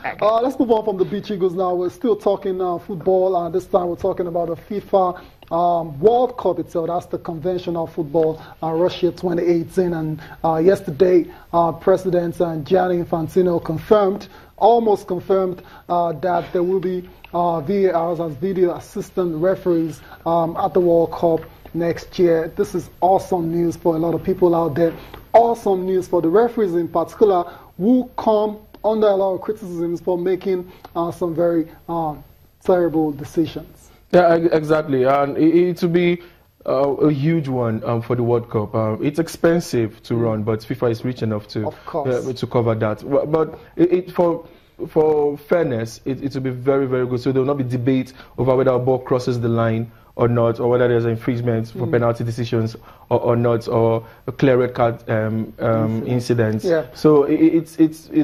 Let's move on from the Beach Eagles now. We're still talking football, and this time we're talking about the FIFA World Cup itself. That's the conventional football, Russia 2018. And yesterday, President Gianni Infantino almost confirmed that there will be VARs as video assistant referees at the World Cup next year. This is awesome news for a lot of people out there. Awesome news for the referees in particular, who come under a lot of criticisms for making some very terrible decisions. Yeah, exactly. And it will be a huge one for the World Cup. It's expensive to run, but FIFA is rich enough to cover that. But for fairness, it will be very, very good. So there will not be debate over whether a ball crosses the line or not, or whether there's infringement for penalty decisions or not, or a clear red card incidents. Yeah. So it's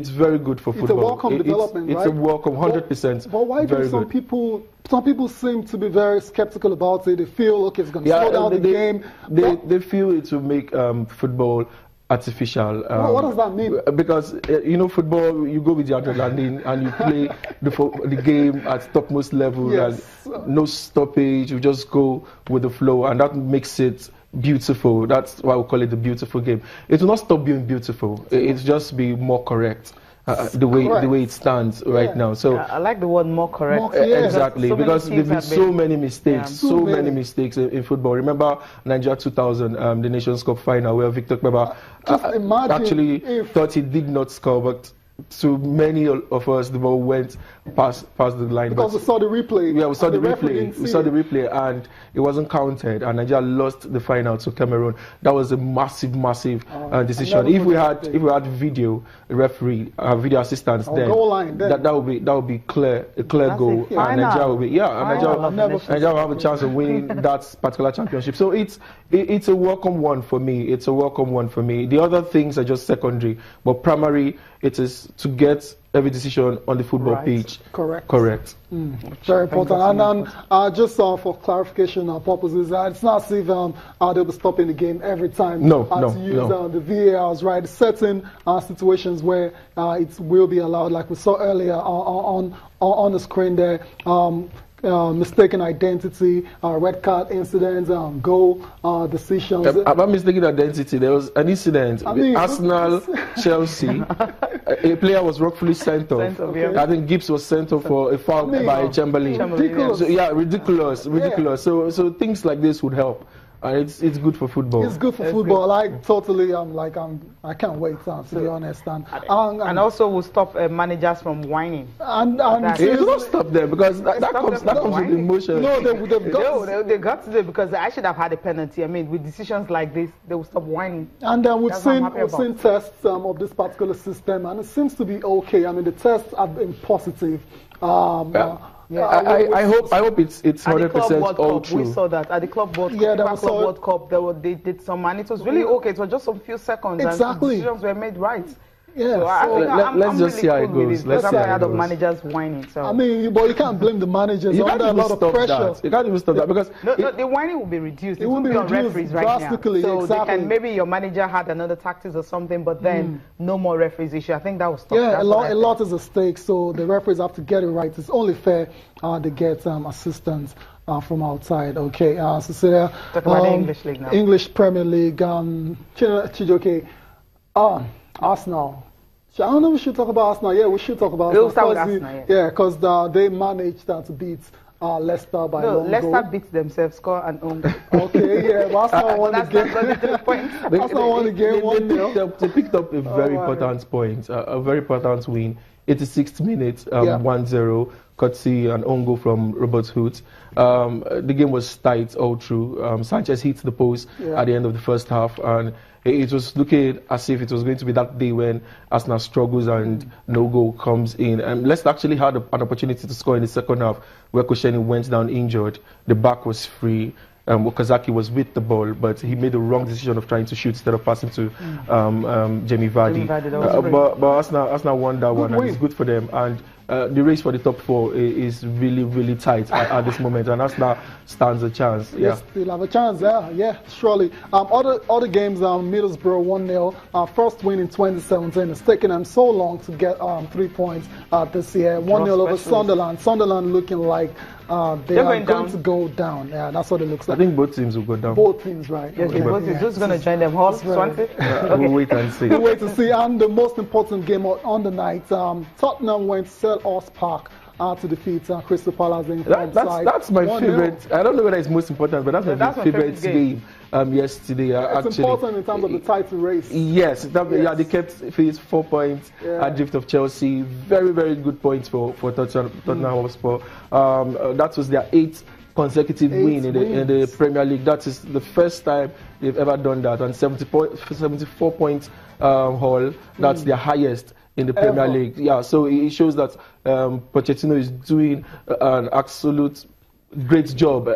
very good for football. It's a welcome development, right? It's a welcome, 100%. But why do some people seem to be very skeptical about it? They feel, okay, it's going to slow down the game. They feel it will make football artificial. What does that mean? Because football, you go with the adrenaline and you play the game at topmost level, and no stoppage. You just go with the flow, and that makes it beautiful. That's why we call it the beautiful game. It will not stop being beautiful. It'll just be more correct. The way it stands right now. So I like the word more correct. Exactly, because there've been so many mistakes, many mistakes in football. Remember Nigeria 2000, the Nations Cup final, where Victor Kpeba actually thought he did not score, but to many of us, the ball went past the line. Because we saw the replay. Yeah, we saw the replay. We saw the replay, and it wasn't counted. And Nigeria lost the final to Cameroon. That was a massive decision. If we had video referee, video assistants, then that would be a clear goal. And Nigeria will be Nigeria will have a chance of winning that particular championship. So it's a welcome one for me. It's a welcome one for me. The other things are just secondary, but primary, it is to get every decision on the football pitch correct. Very important. And just for clarification purposes, it's not as if they'll be stopping the game every time. To use the VARs, right? Certain situations where it will be allowed, like we saw earlier on the screen there. Mistaken identity, red card incidents, goal decisions. About mistaken identity, there was an incident. Arsenal, Chelsea, a player was wrongfully sent off. I think Gibbs was sent off for a foul by Chamberlain. Ridiculous. So, ridiculous. So things like this would help. It's good for football. It's good for football. I can't wait to be honest. And also will stop managers from whining. And it will not stop them, because that comes with emotion. No, they got to do it, because I should have had a penalty. I mean, with decisions like this, they will stop whining. And we've seen tests of this particular system, and it seems to be okay. I mean, the tests have been positive. I hope it's 100% all true. We saw that at the Club World Cup. They did some, and it was really okay. It was just some few seconds, and decisions were made right. Yeah, let's just see how it goes. I'm tired of managers whining. So I mean, but you can't blame the managers. You can't even stop that. You can't even stop that, because the whining will be reduced. It will be on referees right now. So they can, maybe your manager had another tactics or something, but then no more referees issue. I think that will stop. Yeah, a lot is at stake. So the referees have to get it right. It's only fair to get assistance from outside. Okay, Cecilia. Talk about the English League now. English Premier League. Chijoke. Arsenal. I don't know if we should talk about Arsenal. Yeah, we should talk about Arsenal. We'll start with Arsenal, yeah, because they managed to beat Leicester by long goal. Leicester beat themselves, score an own goal. Okay, yeah, Arsenal won the game. Arsenal won the game 1-0. They picked up a very important point, a very important win. 86th minute, 1-0, courtesy an own goal from Robert Hoot. The game was tight all through. Sanchez hit the post at the end of the first half, and it was looking as if it was going to be that day when Arsenal struggles and no goal comes in. And Leicester actually had an opportunity to score in the second half, where Koscielny went down injured. The back was free. Okazaki was with the ball, but he made the wrong decision of trying to shoot instead of passing to Jamie Vardy. But Arsenal won that one, and it's good for them. And the race for the top 4 is really, really tight at this moment, and Arsenal stands a chance. Yeah, yes, they'll have a chance. Yeah, surely. Other games, Middlesbrough 1-0, first win in 2017. It's taken them so long to get 3 points this year. 1-0 over Sunderland. Sunderland looking like they are going to go down. Yeah, that's what it looks like. I think both teams will go down. Both teams, right? Yes, okay. Both teams. Who's going to join them? Hull, Swansea? Okay. We'll wait and see. We'll wait to see. And the most important game on the night, Tottenham went to Selhurst Park to defeat Crystal Palace. That's my favorite. I don't know whether it's most important, but that's my favorite game. Yesterday, it's actually important in terms of the title race. Yes, yeah, they kept 4 points adrift of Chelsea. Very, very good points for Tottenham Hotspur. That was their 8th consecutive win in the Premier League. That is the first time they've ever done that. And 74 points haul. That's their highest in the Premier League. Yeah, so it shows that Pochettino is doing an absolute great job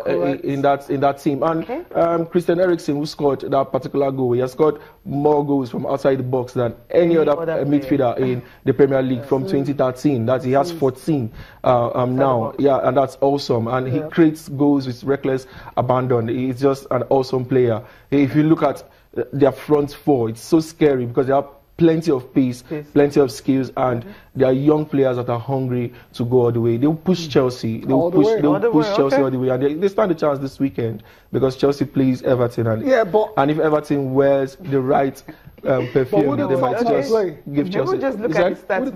in that team. And Christian Eriksen, who scored that particular goal, he has scored more goals from outside the box than any other midfielder in the Premier League from 2013. That he has 14 now. Yeah, and that's awesome. And he creates goals with reckless abandon. He's just an awesome player. If you look at their front 4, it's so scary because they have plenty of pace, plenty of skills, and there are young players that are hungry to go all the way. They'll push Chelsea. They'll push Chelsea all the way, and they stand a chance this weekend because Chelsea plays Everton, and if Everton wears the right perfume, they might just give Chelsea. Just look at the stats,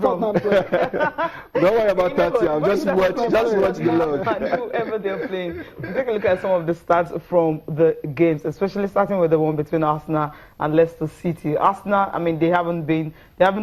Don't worry about that. Yeah, just watch the log. Whoever they're playing, take a look at some of the stats from the games, especially starting with the one between Arsenal and Leicester City. Arsenal, I mean, they haven't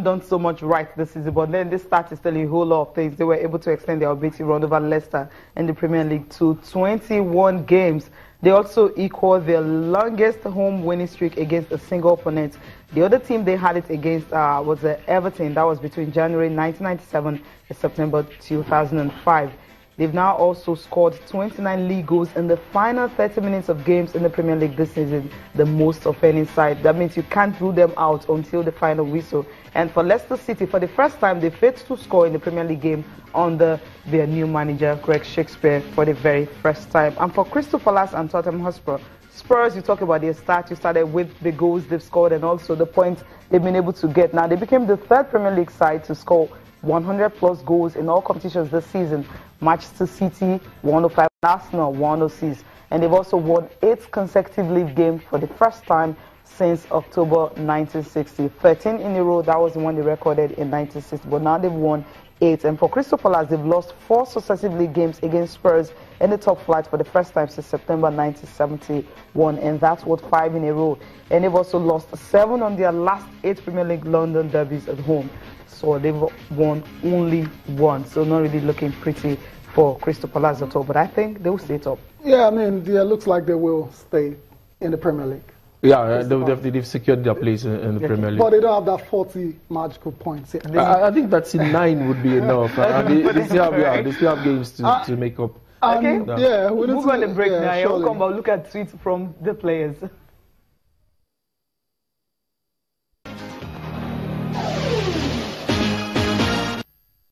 done so much right this season, but then this start is telling you a whole lot of things. They were able to extend their unbeaten run over Leicester in the Premier League to 21 games. They also equaled their longest home winning streak against a single opponent. The other team they had it against was Everton. That was between January 1997 and September 2005. They've now also scored 29 league goals in the final 30 minutes of games in the Premier League this season, the most of any side. That means you can't rule them out until the final whistle. And for Leicester City, for the first time, they failed to score in the Premier League game under their new manager, Greg Shakespeare, for the very first time. And for Crystal Palace and Tottenham Hotspur, Spurs, you talk about their start. You started with the goals they've scored and also the points they've been able to get. Now, they became the 3rd Premier League side to score 100+ goals in all competitions this season. Manchester City 105, Arsenal 106, and they've also won 8 consecutive league games for the first time since October 1960. 13 in a row, that was the one they recorded in 1960, but now they've won 8. And for Crystal Palace, they've lost 4 successive league games against Spurs in the top flight for the first time since September 1971, and that's what 5 in a row. And they've also lost 7 on their last 8 Premier League London derbies at home. So they've won only 1. So not really looking pretty for Crystal Palace at all. But I think they will stay top. Yeah, I mean, it looks like they will stay in the Premier League. Yeah, they've secured their place in the Premier League. But they don't have that 40 magical points yet. I think that 9 would be enough. They still have games to make up. Okay. Yeah, we'll move on the break now. We'll come back, look at tweets from the players.